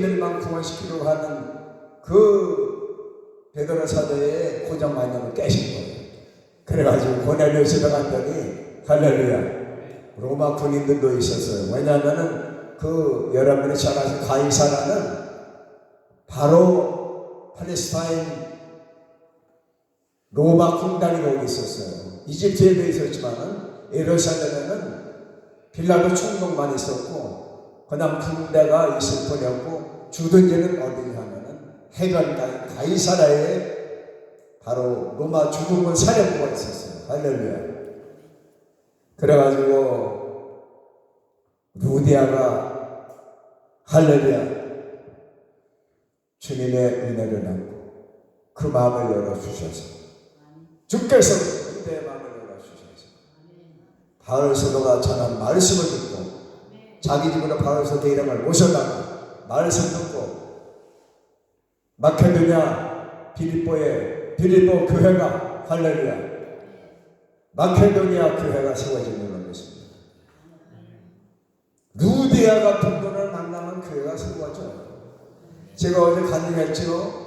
멸망 구원시키려고 하는 그 베드로 사도의 고정관념을 깨신 거예요. 그래가지고 고넬료 집에 갔더니 할렐루야, 로마 군인들도 있었어요. 왜냐하면은 그 여러분이 잘 아시는 가이사라는 바로 팔레스타인 로마 군단이 거기 있었어요. 이집트에도 있었지만은 예루살렘에는 빌라도 총독만 있었고, 그 다음 군대가 있을 뿐이었고, 주둔지는 어디냐 하면은 해변가인 가이사라에 바로 로마 주둔군 사령부가 있었어요. 할렐루야. 그래가지고 루디아가 할렐루야 주님의 은혜를 받고 그 마음을 열어주셔서, 주께서 루디아의 마음을 열어주셔서 바울 사도가 전한 말씀을 듣고 자기 집으로 바울 사도 이름을 모셔다가 말씀 듣고 마케도니아 빌립보 교회가 할렐루야 마케도니아 교회가 세워지는 것입니다. 루디아 같은 분을 만나면 교회가 세워져요. 제가 어제 간증했죠.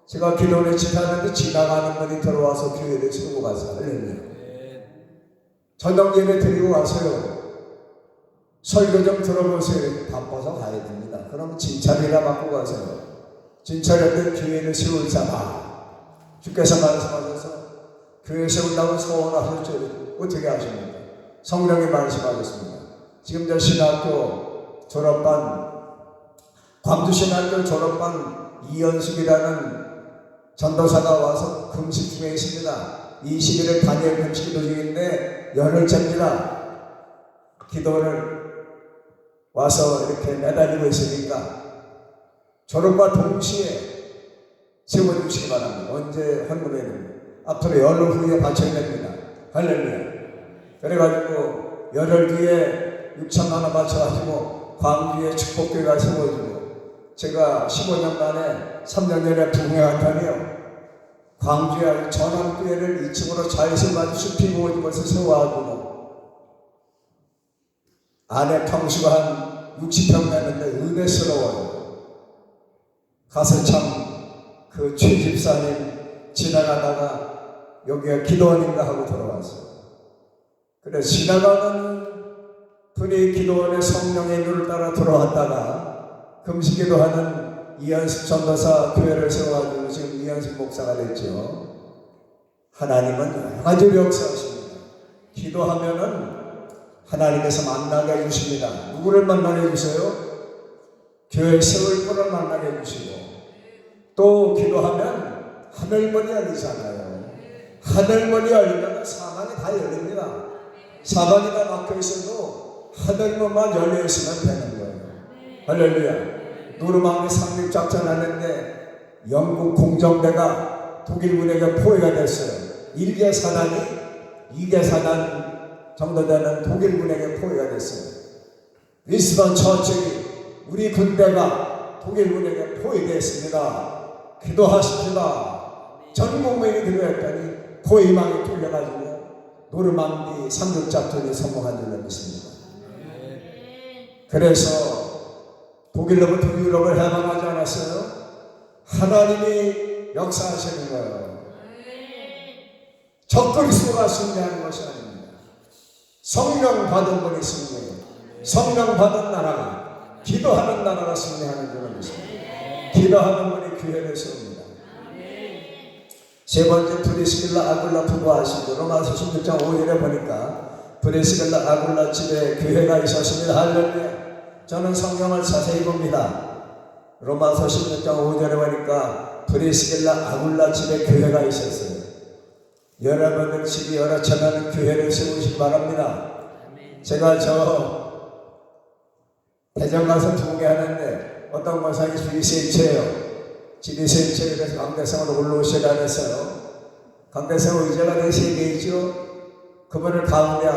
제가 기도를 지나는데 지나가는 분이 들어와서 교회를 세우고 가서 할렐루야. 저녁 예배 드리고 가서요, 설교 좀 들어보세요. 바빠서 가야 됩니다. 그럼 진찰이나 받고 가세요. 진찰했던 교회를 세울 사람, 주께서 말씀하셔서 교회 세운다고 소원하셨죠. 어떻게 하십니까? 성령이 말씀하셨습니다. 지금 저 신학교 졸업반, 광주신학교 졸업반 이연숙이라는 전도사가 와서 금식 중에 있습니다. 21일 단일 금식 기도 중인데 열흘째입니다. 기도를 와서 이렇게 매달리고 있으니까 졸업과 동시에 세워주시기 바랍니다. 언제 헌금해야 앞으로 열흘 후에 바쳐야 됩니다. 할렐루야. 그래가지고 열흘 뒤에 6천만 원 바쳐가지고 광주에 축복교회가 세워지고, 제가 15년 만에 3년 전에 부흥회한다며 광주에 전원교회를 2층으로 자유승만 숲이 모은 곳을 세워가지고 안에 평수가 한 60평 되는데 은혜스러워요. 가서 참 그 최 집사님 지나가다가 여기가 기도원인가 하고 들어왔어요. 그래서 지나가는 분이 기도원에 성령의 눈을 따라 들어왔다가 금식기도하는 이현숙 전도사 교회를 세워가지고 지금 이현숙 목사가 됐죠. 하나님은 여러 가지로 역사하십니다. 기도하면은 하나님께서 만나게 해주십니다. 누구를 만나게 해주세요? 교회 세울 분을 만나게 해주시고, 또 기도하면 하늘문이 열리잖아요. 하늘문이 열리면 사방이 다 열립니다. 사방이 다 막혀있어도 하늘문만 열려있으면 되는 거예요. 할렐루야. 노르망디 상륙작전 하는데 영국 공정대가 독일군에게 포위가 됐어요. 1개 사단이 2개 사단 정도 되는 독일군에게 포위가 됐어요. 리스본 처칠이 우리 군대가 독일군에게 포위됐습니다. 기도하십시다. 전 국민이 기도했더니 포위망이 뚫려가지고 노르망디 상륙작전이 성공한 줄로 믿습니다. 그래서 독일로부터 유럽을 해방하지 않았어요? 하나님이 역사하시는 거예요. 적그리스도가 승리하는 것이 아닙니다. 성령 받은 분이 승리해요. 성령 받은 나라가, 기도하는 나라가 승리하는 줄로 믿습니다. 기도하는 분이 교회를 세웁니다. 세 번째, 브리스길라 아굴라 부부 아시죠? 로마서 16장 5절에 보니까 브리스길라 아굴라 집에 교회가 있었습니다. 할렐루야. 저는 성경을 자세히 봅니다. 로마서 16장 5절에 보니까 브리스길라 아굴라 집에 교회가 있었어요. 여러분들 집이 여러 차면 교회를 세우시기 바랍니다. 제가 대전 가서 부흥회하는데 어떤 권사님이 집이 세 채예요. 집이 세 채에 그래서 강대상으로 올라오셔야 했어요. 강대상 의자가 4개 있죠. 그분을 가운데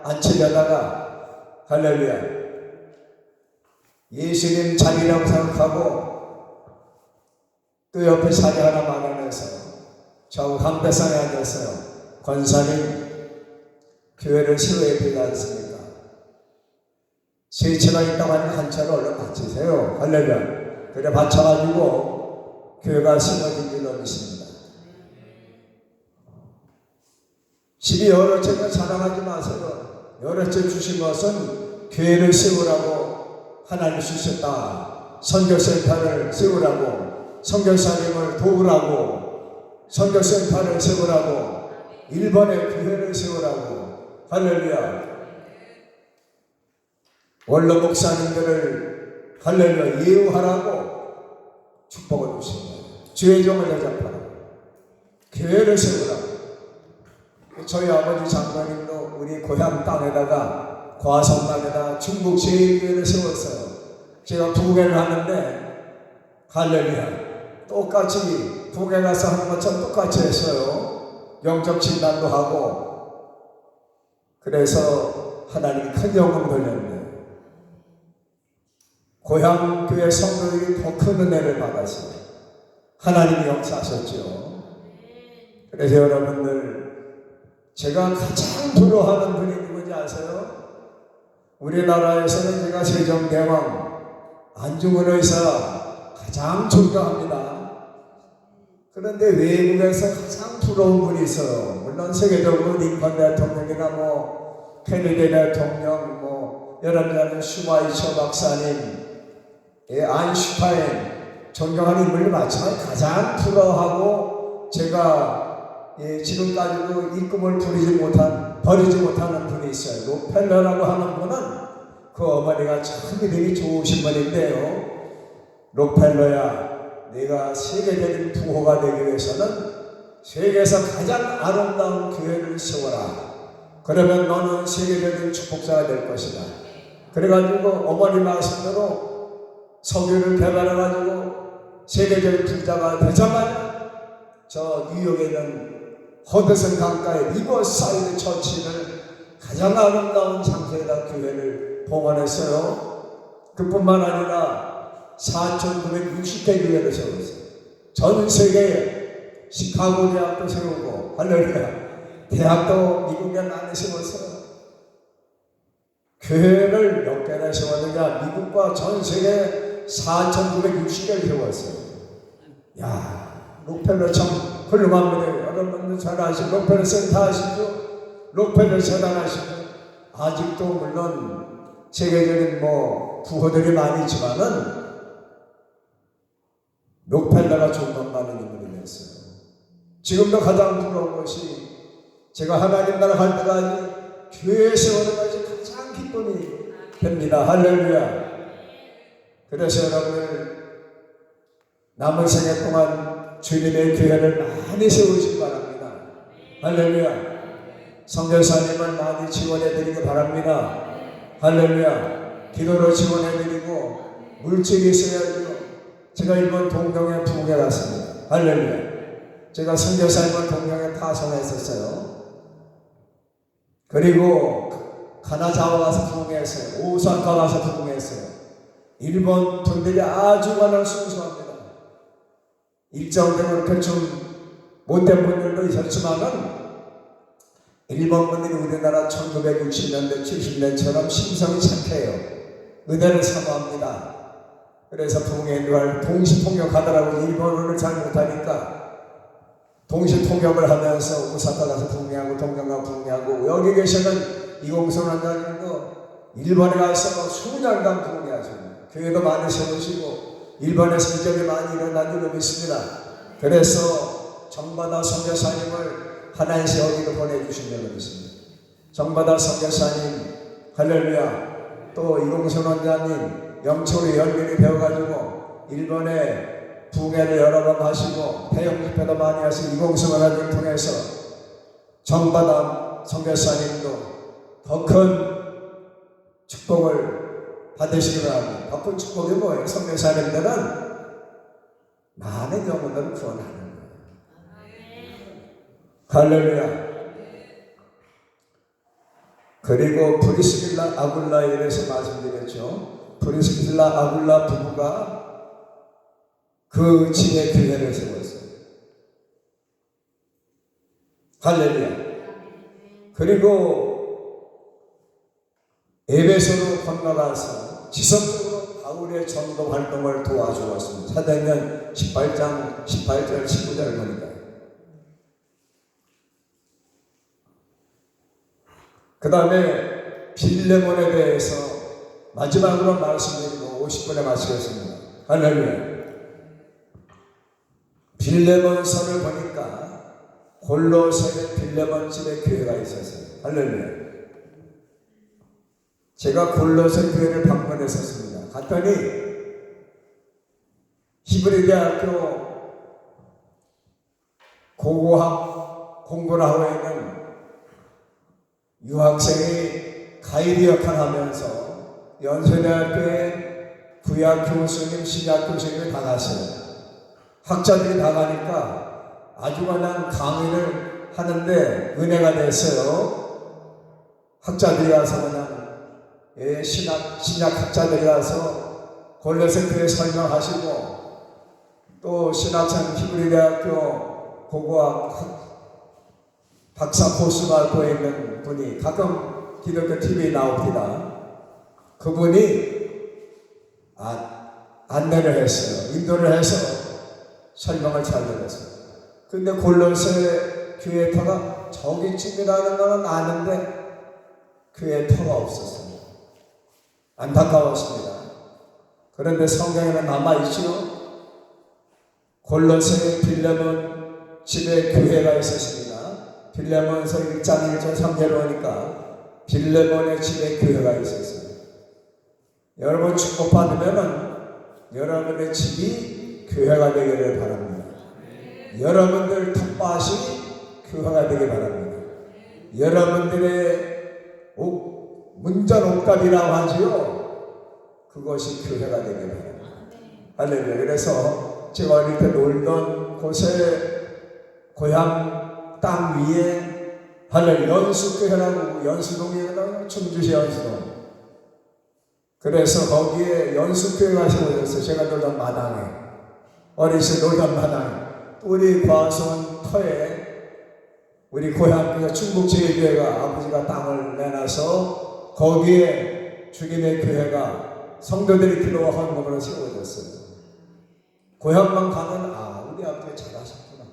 앉히려다가 할렐루야, 예수님 자리라고 생각하고 또 옆에 자리 하나 마련해서 저 강대상에 앉았어요. 권사님, 교회를 세워야 되지 않습니까? 세 채가 있다고 하면 한 채를 얼른 바치세요. 할렐루야. 그래 받쳐가지고 교회가 세워진 줄로 믿습니다. 집이 여러 채가 자랑하지 마세요. 여러 채 주신 것은 교회를 세우라고 하나님 주셨다. 선교센터를 세우라고, 선교사님을 도우라고, 선교센터를 세우라고, 일본의 교회를 세우라고. 할렐루야. 원로 목사님들을 할렐루야 예우하라고 축복을 주신 거예요. 주의 종을 대접하라고, 교회를 세우라고. 저희 아버지 장로님도 우리 고향 땅에다가 과성남에다 중국 제1교회를 세웠어요. 제가 부흥회를 하는데 할렐루야 똑같이 부흥회 가서 하는 것처럼 똑같이 했어요. 영적 진단도 하고. 그래서 하나님이 큰 영광 돌렸네요. 고향 교회 성도들이 더 큰 은혜를 받았어요. 하나님이 역사하셨죠. 그래서 여러분들, 제가 가장 부러워하는 분이 누군지 아세요? 우리나라에서는 제가 세종대왕 안중근 의사 가장 존경합니다. 그런데 외국에서 가장 부러운 분이 있어요. 물론 세계적으로 링컨 대통령이나 케네디 대통령, 여러분들은 슈마이처 박사님, 아인슈타인 존경하는 인물이 많지만 가장 부러워하고 제가 지금까지도 일금을 버리지 못하는 분이 있어요. 록펠러라고 하는 분은 그 어머니가 참 믿음이 좋으신 분인데요. 록펠러야, 네가 세계적인 부호가 되기 위해서는 세계에서 가장 아름다운 교회를 세워라. 그러면 너는 세계적인 축복자가 될 것이다. 그래가지고 어머니 말씀대로 석유를 개발해가지고 세계적인 부자가 되자마자 저 뉴욕에 있는 허드슨 강가의 리버사이드 처치를 가장 아름다운 장소에다 교회를 봉헌했어요. 그뿐만 아니라 4,960개 교회를 세웠어요. 전 세계에 시카고 대학도 세우고, 할렐루야, 대학도 미국에 많이 세웠어요. 교회를 몇 개나 세웠느냐? 미국과 전 세계 4,960개를 세웠어요. 야, 록펠러 참 훌륭합니다. 여러분들 잘 아시죠? 록펠러 센터 아시죠? 록펠러 재단 아시죠? 아직도 물론 세계적인 부호들이 많이 있지만은 록펠러가 존경받는 인물이 됐어요. 지금도 가장 부러운 것이 제가 하나님 나라 갈 때까지 교회 세우는 것이 가장 기쁨이 됩니다. 할렐루야. 그래서 여러분들 남은 생애 동안 주님의 교회를 많이 세우시기 바랍니다. 할렐루야. 선교사님을 많이 지원해 드리기 바랍니다. 할렐루야. 기도로 지원해 드리고 물질이 있어야죠. 제가 일본 동경에 부흥해 갔습니다. 할렐루야. 제가 선교사님을 동경에 파송했었어요. 그리고 가나자와 가서 부흥했어요. 오사카 가서 부흥했어요. 일본 분들이 아주 많은 순수합니다. 일정대로 그렇게 좀 못된 분들도 있었지만은 일본 분들이 우리나라 1960년대 70년처럼 심성이 착해요. 은혜를 사모합니다. 그래서 부흥회를 동시통역하더라고요. 일본어를 잘 못하니까 동시통역을 하면서 오사카 가서 부흥회하고 동경 가서 부흥회하고, 여기 계시는 이공선 원장님도 일본에 가서 수년간 부흥회하십니다. 교회도 많이 세우시고 일본에서 이적이 많이 일어난 줄로 믿습니다. 그래서 정바다 선교사님을 하나의 어디로 보내주신 줄로 믿습니다. 정바다 선교사님, 할렐루야. 또 이공선 원장님 영초로 연륜이 되어가지고 일본에 부흥회를 여러 번 하시고 대형 집회도 많이 하시고 이공선 원장님을 통해서 정바다 선교사님도 더 큰 축복을 받으시기 바랍니다. 더 큰 축복이 뭐예요? 선교사님들은 많은 영혼들을 구원하는 거예요. 할렐루야. 그리고 브리스길라 아굴라에 대해서 말씀드렸죠. 브리스길라 아굴라 부부가 그 집에 교회를 세웠어요. 할렐루야. 그리고 에베소로 건너가서 지속적으로 바울의 전도 활동을 도와주었습니다. 사도행전 18장 18절 19절 보니까. 그 다음에 빌레몬에 대해서 마지막으로 말씀드리고 50분에 마치겠습니다. 할렐루야. 빌레몬서를 보니까 골로새에 빌레몬 집에 교회가 있었어요. 할렐루야. 제가 골로새 교회를 방문했었습니다. 갔더니 히브리 대학교 고고학 공부를 하고 있는 유학생이 가이드 역할을 하면서 연세대학교에 구약 교수님, 신약 교수님이 다 갔어요. 학자들이 다 가니까 아주 그냥 강의를 하는데 은혜가 됐어요. 학자들이 가서 그냥 신약 학자들이 가서 골로새 교회 설명하시고 또 신학생 히브리대학교 고고학 박사 코스가 알고 있는 분이 가끔 기독교 TV에 나옵니다. 그분이 안내를 했어요. 인도를 해서 설명을 잘 들었어요. 근데 골로새 교회 터가 저기쯤이라는 거는 아는데 교회 터가 없었어요. 안타까웠습니다. 그런데 성경에는 남아있죠. 골로새 빌레몬 집에 교회가 있었습니다. 빌레몬서 1장 1절 3절을 보니까 빌레몬의 집에 교회가 있었어요. 여러분 축복받으면은 여러분의 집이 교회가 되기를 바랍니다. 여러분들 텃밭이 교회가 되기 바랍니다. 여러분들의 문전 옥답이라고 하지요. 그것이 교회가 되기 바랍니다. 할렐루야. 그래서 제가 어릴 때 놀던 곳에 고향 땅 위에 할렐루야 연수교회라고 연수동이라고 충주시 연수동. 그래서 거기에 연수교회가 세워졌어요. 제가 놀던 마당에 어리시 놀던 마당에 우리 과수원 터에 우리 고향교회 충북제일교회가 아버지가 땅을 내놔서 거기에 주님의 교회가 성도들이 기도와 헌금으로 세워졌어요. 고향만 가면 우리 아버지 잘하셨구나.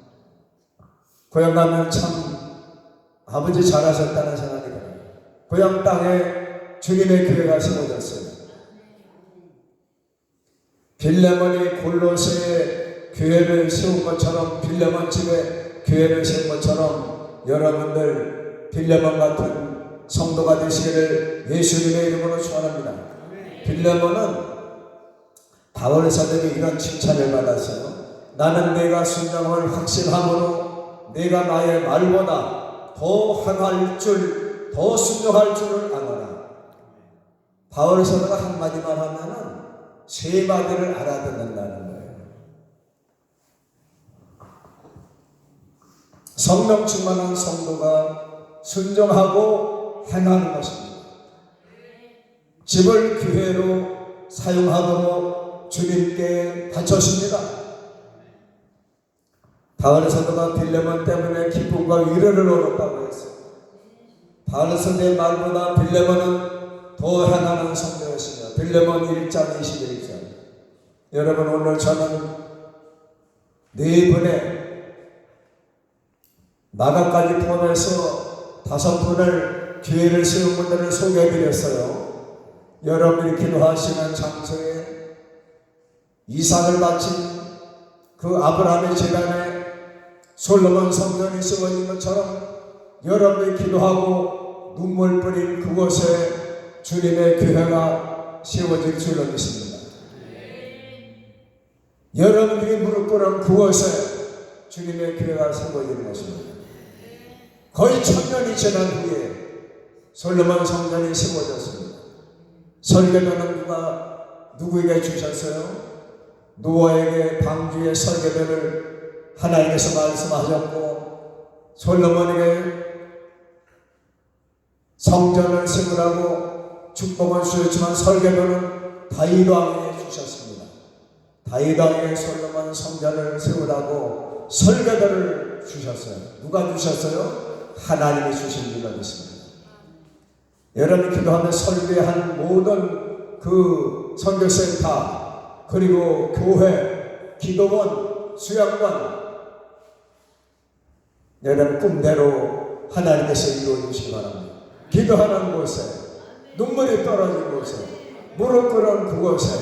고향 가면 참 아버지 잘하셨다는 생각이 들어요. 고향 땅에 주님의 교회가 세워졌어요. 빌레몬이 골로새에 교회를 세운 것처럼 빌레몬 집에 교회를 세운 것처럼 여러분들 빌레몬 같은 성도가 되시기를 예수님의 이름으로 축원합니다. 빌레몬은 바울 사도에게 이런 칭찬을 받았어요. 나는 내가 순종을 확신함으로 내가 나의 말보다 더 행할 줄, 더 순종할 줄을 아노라. 바울 사도가 한마디만 하면은 세 마디를 알아듣는다는 거예요. 성령 충만한 성도가 순종하고 행하는 것입니다. 집을 교회로 사용하도록 주님께 바쳤습니다. 바울 사도가 빌레몬 때문에 기쁨과 위로를 얻었다고 했어요. 바울 사도의 말보다 빌레몬은 더 행하는 성도였습니다. 빌레몬 1장 21절. 여러분 오늘 저는 네 분의 나가까지 포함해서 5분을 교회를 세운 분들을 소개해드렸어요. 여러분이 기도하시는 장소에 이삭을 바친 그 아브라함의 제단에 솔로몬 성전이 세워진 것처럼 여러분이 기도하고 눈물 뿌린 그곳에 주님의 교회가 세워질 줄로 믿습니다. 여러분들이 무릎 꿇은 그곳에 주님의 교회가 세워지는 것입니다. 거의 1000년이 지난 후에 솔로몬 성전이 세워졌습니다. 설계도는 누구에게 주셨어요? 노아에게 방주의 설계도를 하나님께서 말씀하셨고 솔로몬에게 성전을 세우라고 축복을 주셨지만 설계도는 다윗 왕에게 주셨습니다. 다윗 왕에게 솔로몬 성전을 세우라고 설계도를 주셨어요. 누가 주셨어요? 하나님이 주신 줄로 믿습니다. 여러분이 기도하며 설계한 모든 그 선교센터, 그리고 교회, 기도원, 수양관, 이런 꿈대로 하나님께서 이루어주시기 바랍니다. 기도하는 곳에, 눈물이 떨어진 곳에, 무릎 꿇은 그곳에,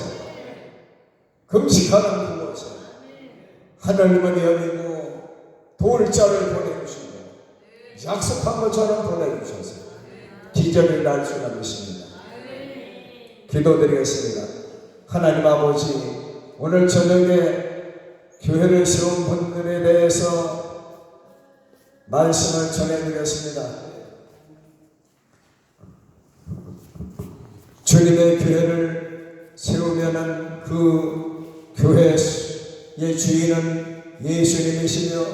금식하는 그곳에 하늘문이 열리고 돌자를 보내주시고 약속한 것처럼 보내주셔서 기적이 날 줄 믿습니다. 기도드리겠습니다. 하나님 아버지, 오늘 저녁에 교회를 세운 분들에 대해서 말씀을 전해드렸습니다. 주님의 교회를 세우면은 그 교회의 주인은 예수님이시며,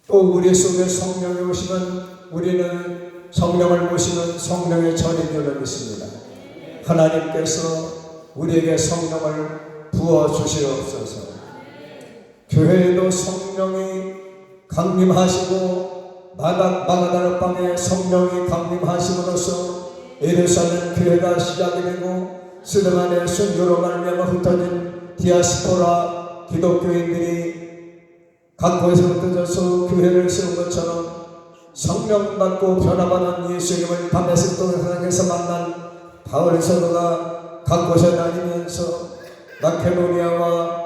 또 우리 속에 성령이 오시면 우리는 성령을 모시는 성령의 전인 줄로 믿습니다. 하나님께서 우리에게 성령을 부어주시옵소서. 교회에도 성령이 강림하시고 마가다라 방에 성령이 강림하심으로써 예루살렘 교회가 시작이 되고, 스데반의 순교로 말미암아 흩어진 디아스포라 기독교인들이 각 곳에서 흩어져서 교회를 세운 것처럼 성령 받고 변화받은 예수님을 다메섹 동상에서 만난 바울 사도가 각 곳에 다니면서 마케도니아와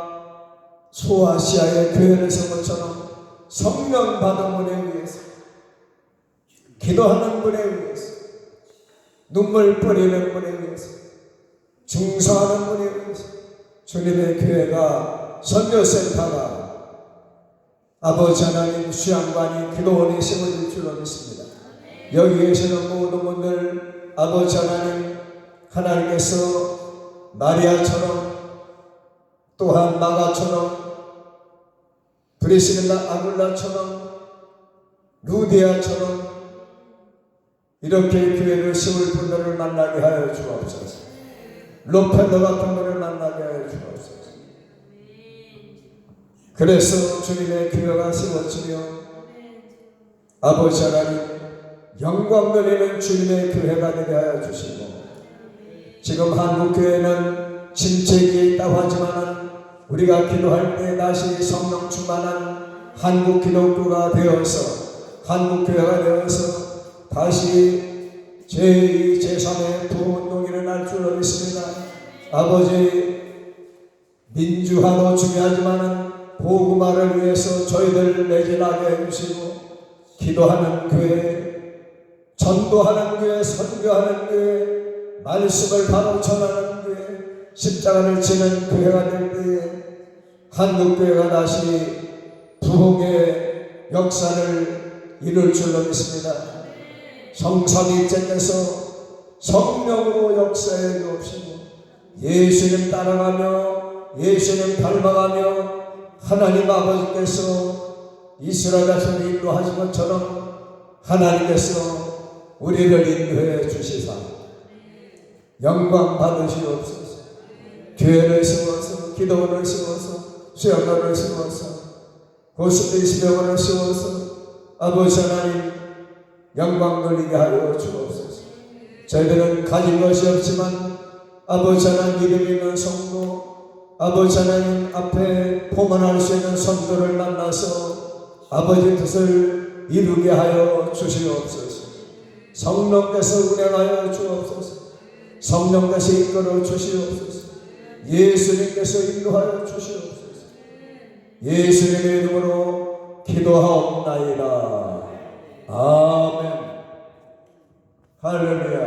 소아시아의 교회를 세운 것처럼 성령 받은 분에 의해서, 기도하는 분에 의해서, 눈물 뿌리는 분에 의해서, 중사하는 분에 의해서 주님의 교회가, 선교센터가, 아버지 하나님 수양관이, 기도원이 세워질 줄로 믿습니다. 여기 계시는 모든 분들 아버지 하나님, 하나님께서 마리아처럼, 또한 마가처럼, 브리스길라 아굴라처럼, 루디아처럼 이렇게 교회를 세울 분들을 만나게 하여 주옵소서. 로펠러 같은 분을 만나게 하여 주옵소서. 그래서 주님의 교회가 세워지며 아버지 하나님 영광 돌리는 주님의 교회가 되게 하여 주시고, 지금 한국교회는 침체기에 있다고 하지만 우리가 기도할 때 다시 성령 충만한 한국 기독교가 되어서, 한국 교회가 되어서 다시 제2, 제3의 부흥운동이 일어날 줄로 믿습니다. 아버지, 민주화도 중요하지만 복음화를 위해서 저희들을 매진하게 해주시고, 기도하는 교회, 전도하는 교회, 선교하는 교회, 말씀을 바로 전하는 교회, 십자가를 지는 교회가 될 때에 한국교회가 다시 부흥의 역사를 이룰 줄로 믿습니다. 성삼위일체께서 성령으로 역사해 주옵시고, 예수님 따라가며 예수님 닮아가며 하나님 아버지께서 이스라엘 자손을 인도하신 것처럼 하나님께서 우리를 인도해 주시사 영광 받으시옵소서. 교회를 세워서, 기도원을 세워서, 수양관을 세워서, 고스피스병원을 세워서 아버지 하나님 영광 돌리게 하여 주옵소서. 저희들은 가진 것이 없지만 아버지 하나님 믿음 있는 성도, 아버지 하나님 앞에 포만할 수 있는 성도를 만나서 아버지 뜻을 이루게 하여 주시옵소서. 성령께서 운행하여 주옵소서. 성령께서 이끌어 주시옵소서. 예수님께서 인도하여 주시옵소서. 예수님의 이름으로 기도하옵나이다. 아멘. 할렐루야.